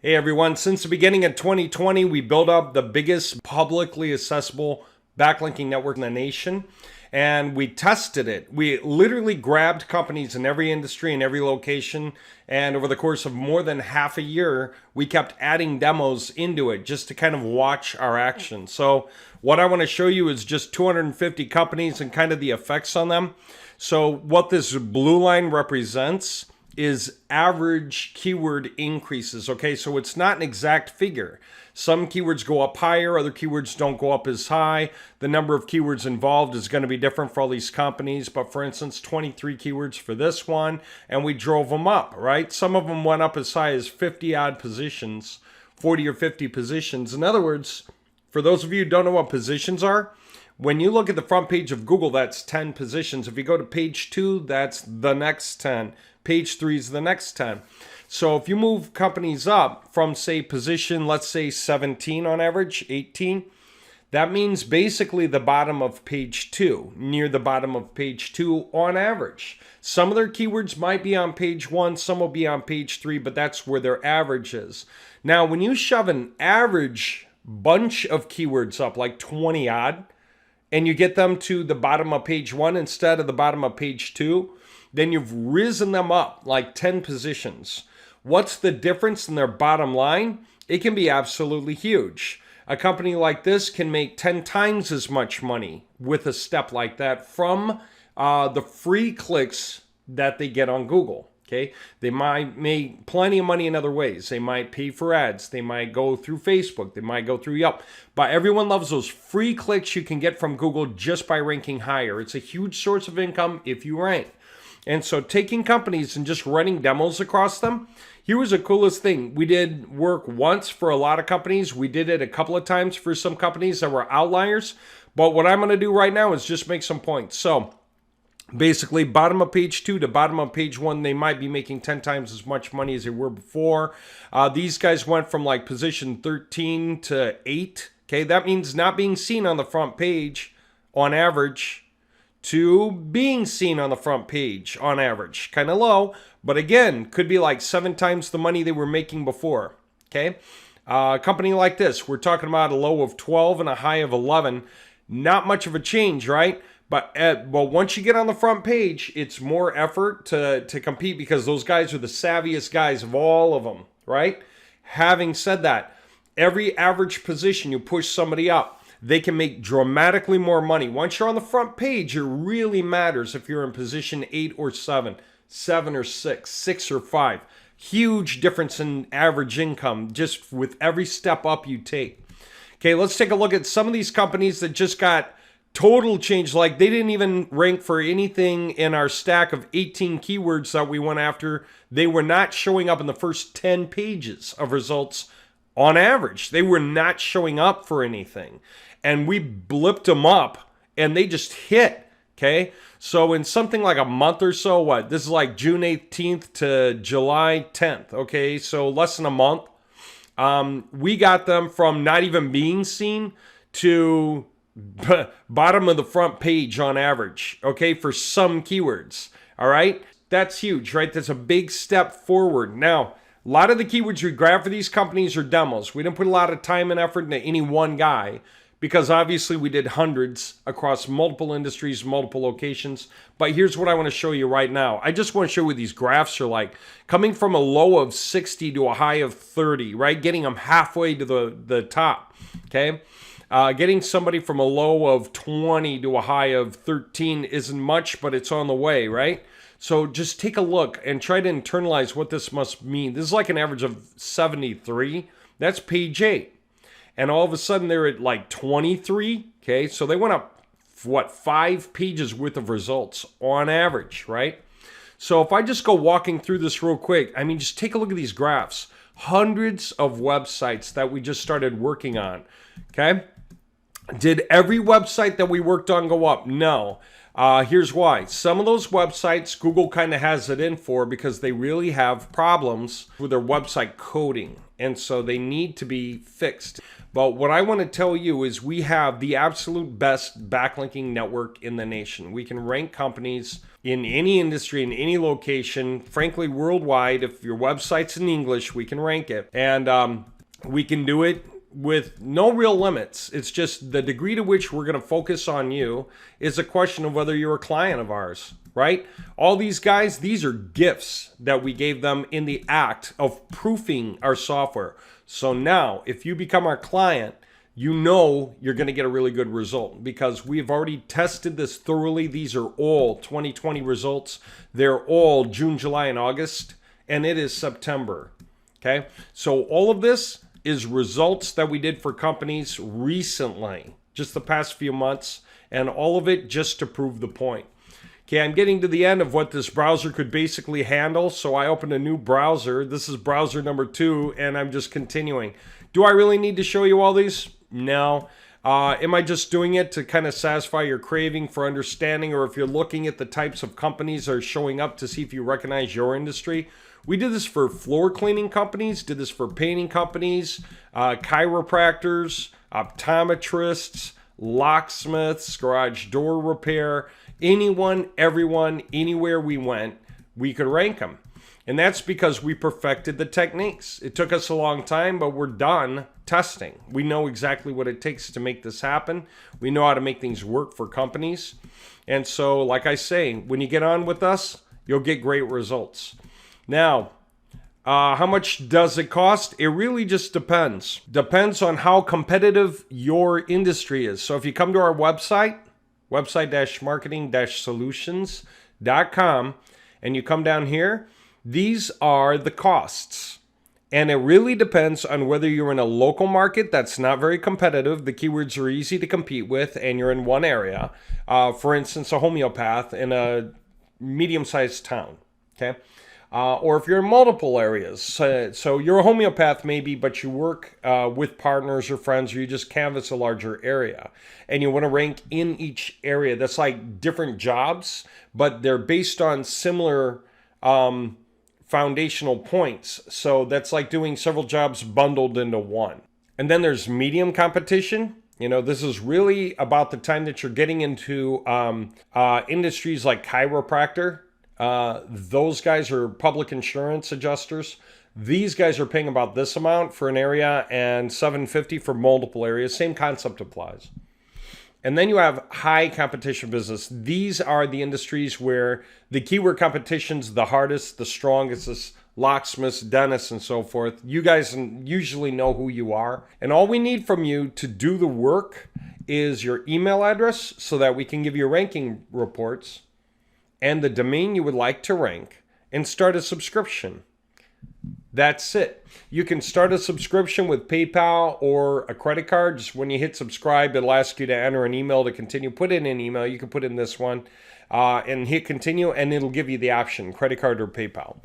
Hey everyone, since the beginning of 2020, we built up the biggest publicly accessible backlinking network in the nation, and we tested it. We literally grabbed companies in every industry and every location, and over the course of more than half a year, we kept adding demos into it just to kind of watch our action. So what I want to show you is just 250 companies and kind of the effects on them. So what this blue line represents is average keyword increases. Okay, so it's not an exact figure. Some keywords go up higher, other keywords don't go up as high. The number of keywords involved is going to be different for all these companies, but for instance, 23 keywords for this one, and we drove them up, right? Some of them went up as high as 50 odd positions, 40 or 50 positions. In other words, for those of you who don't know what positions are, when you look at the front page of Google, that's 10 positions. If you go to page 2, that's the next 10. Page 3 is the next 10. So if you move companies up from, say, position, let's say 17 on average, 18, that means basically the bottom of page 2, near the bottom of page 2 on average. Some of their keywords might be on page 1, some will be on page 3, but that's where their average is. Now, when you shove an average bunch of keywords up, like 20 odd, and you get them to the bottom of page 1 instead of the bottom of page 2, then you've risen them up like 10 positions. What's the difference in their bottom line? It can be absolutely huge. A company like this can make 10 times as much money with a step like that from the free clicks that they get on Google. Okay, they might make plenty of money in other ways. They might pay for ads. They might go through Facebook. They might go through Yelp. But everyone loves those free clicks you can get from Google just by ranking higher. It's a huge source of income if you rank. And so taking companies and just running demos across them, here was the coolest thing. We did work once for a lot of companies. We did it a couple of times for some companies that were outliers. But what I'm going to do right now is just make some points. So basically, bottom of page 2 to bottom of page 1, they might be making 10 times as much money as they were before. These guys went from like position 13 to 8. Okay, that means not being seen on the front page on average to being seen on the front page on average. Kind of low, but again, could be like 7 times the money they were making before. Okay, a company like this, we're talking about a low of 12 and a high of 11. Not much of a change, right? But once you get on the front page, it's more effort to compete because those guys are the savviest guys of all of them, right? Having said that, every average position you push somebody up, they can make dramatically more money. Once you're on the front page, it really matters if you're in position 8 or 7, 7 or 6, 6 or 5. Huge difference in average income just with every step up you take. Okay, let's take a look at some of these companies that just got total change. Like they didn't even rank for anything in our stack of 18 keywords that we went after. They were not showing up in the first 10 pages of results on average. They were not showing up for anything. And we blipped them up and they just hit. Okay, so in something like a month or so, this is like June 18th to July 10th. Okay, so less than a month. We got them from not even being seen to bottom of the front page on average, okay, for some keywords. All right, that's huge, right? That's a big step forward. Now, a lot of the keywords we grab for these companies are demos. We didn't put a lot of time and effort into any one guy because obviously we did hundreds across multiple industries, multiple locations. But here's what I want to show you right now. I just want to show you what these graphs are like. Coming from a low of 60 to a high of 30, right? Getting them halfway to the top, okay? Getting somebody from a low of 20 to a high of 13 isn't much, but it's on the way, right? So just take a look and try to internalize what this must mean. This is like an average of 73. That's page 8. And all of a sudden they're at like 23. Okay, so they went up, 5 pages worth of results on average, right? So if I just go walking through this real quick, I mean, just take a look at these graphs. Hundreds of websites that we just started working on, okay? Did every website that we worked on go up? No. Here's why. Some of those websites, Google kind of has it in for because they really have problems with their website coding. And so they need to be fixed. But what I want to tell you is we have the absolute best backlinking network in the nation. We can rank companies in any industry, in any location, frankly, worldwide. If your website's in English, we can rank it. And we can do it with no real limits. It's just the degree to which we're going to focus on you is a question of whether you're a client of ours, right? All these guys, these are gifts that we gave them in the act of proofing our software. So now, if you become our client, you know you're going to get a really good result because we've already tested this thoroughly. These are all 2020 results. They're all June, July, and August, and it is September. Okay, so all of this is results that we did for companies recently, just the past few months, and all of it just to prove the point. Okay, I'm getting to the end of what this browser could basically handle, so I opened a new browser. This is browser number 2, and I'm just continuing. Do I really need to show you all these? No. Am I just doing it to kind of satisfy your craving for understanding, or if you're looking at the types of companies that are showing up to see if you recognize your industry? We did this for floor cleaning companies, did this for painting companies, chiropractors, optometrists, locksmiths, garage door repair, anyone, everyone, anywhere we went, we could rank them. And that's because we perfected the techniques. It took us a long time, but we're done testing. We know exactly what it takes to make this happen. We know how to make things work for companies. And so, like I say, when you get on with us, you'll get great results. Now, how much does it cost? It really just depends. Depends on how competitive your industry is. So if you come to our website, website-marketing-solutions.com, and you come down here, these are the costs. And it really depends on whether you're in a local market that's not very competitive, the keywords are easy to compete with, and you're in one area. For instance, a homeopath in a medium-sized town, okay? Or if you're in multiple areas. So you're a homeopath maybe, but you work with partners or friends, or you just canvas a larger area. And you want to rank in each area. That's like different jobs, but they're based on similar foundational points. So that's like doing several jobs bundled into one. And then there's medium competition. You know, this is really about the time that you're getting into industries like chiropractor. Those guys are public insurance adjusters. These guys are paying about this amount for an area and $750 for multiple areas. Same concept applies. And then you have high competition business. These are the industries where the keyword competition's the hardest, the strongest, is locksmiths, dentists, and so forth. You guys usually know who you are. And all we need from you to do the work is your email address so that we can give you ranking reports and the domain you would like to rank and start a subscription. That's it. You can start a subscription with PayPal or a credit card. Just when you hit subscribe, it'll ask you to enter an email to continue. Put in an email. You can put in this one and hit continue, and it'll give you the option, credit card or PayPal.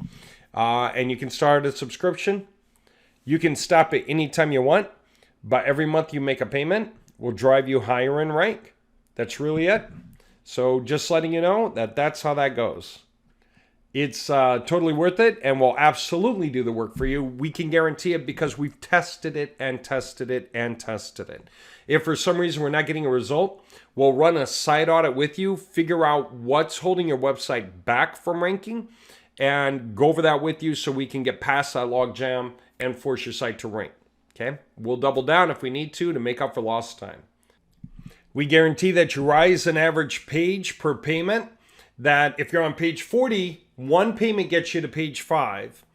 And you can start a subscription. You can stop it anytime you want, but every month you make a payment will drive you higher in rank. That's really it. So just letting you know that that's how that goes. It's totally worth it and will absolutely do the work for you. We can guarantee it because we've tested it and tested it and tested it. If for some reason we're not getting a result, we'll run a site audit with you, figure out what's holding your website back from ranking, and go over that with you so we can get past that log jam and force your site to rank. Okay? We'll double down if we need to make up for lost time. We guarantee that you rise an average page per payment, that if you're on page 40, one payment gets you to page 5.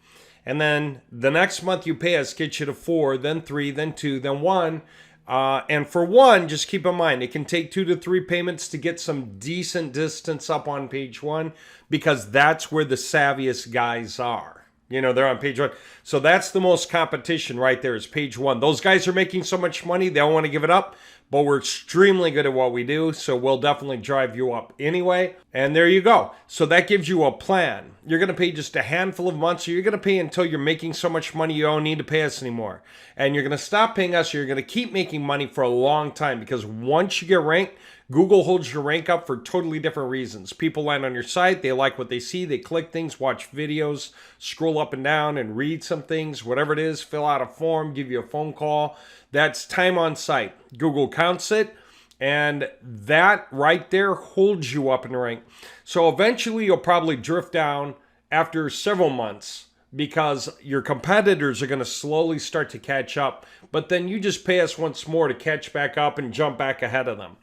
And then the next month you pay us gets you to 4, then 3, then 2, then 1. And for 1, just keep in mind, it can take 2 to 3 payments to get some decent distance up on page 1 because that's where the savviest guys are. You know, they're on page 1. So that's the most competition right there is page 1. Those guys are making so much money, they don't want to give it up. But we're extremely good at what we do, so we'll definitely drive you up anyway. And there you go. So that gives you a plan. You're going to pay just a handful of months, or you're going to pay until you're making so much money you don't need to pay us anymore. And you're going to stop paying us, or you're going to keep making money for a long time, because once you get ranked, Google holds your rank up for totally different reasons. People land on your site, they like what they see, they click things, watch videos, scroll up and down and read some things, whatever it is, fill out a form, give you a phone call. That's time on site. Google counts it, And that right there holds you up in the rank. So eventually you'll probably drift down after several months because your competitors are going to slowly start to catch up. But then you just pay us once more to catch back up and jump back ahead of them.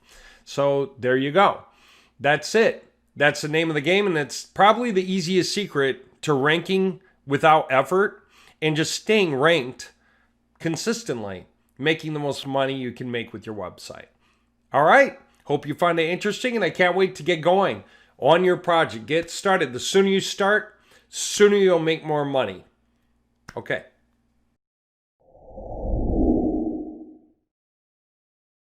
So there you go. That's it. That's the name of the game. And it's probably the easiest secret to ranking without effort and just staying ranked consistently, making the most money you can make with your website. All right. Hope you find it interesting, and I can't wait to get going on your project. Get started. The sooner you start, sooner you'll make more money. Okay.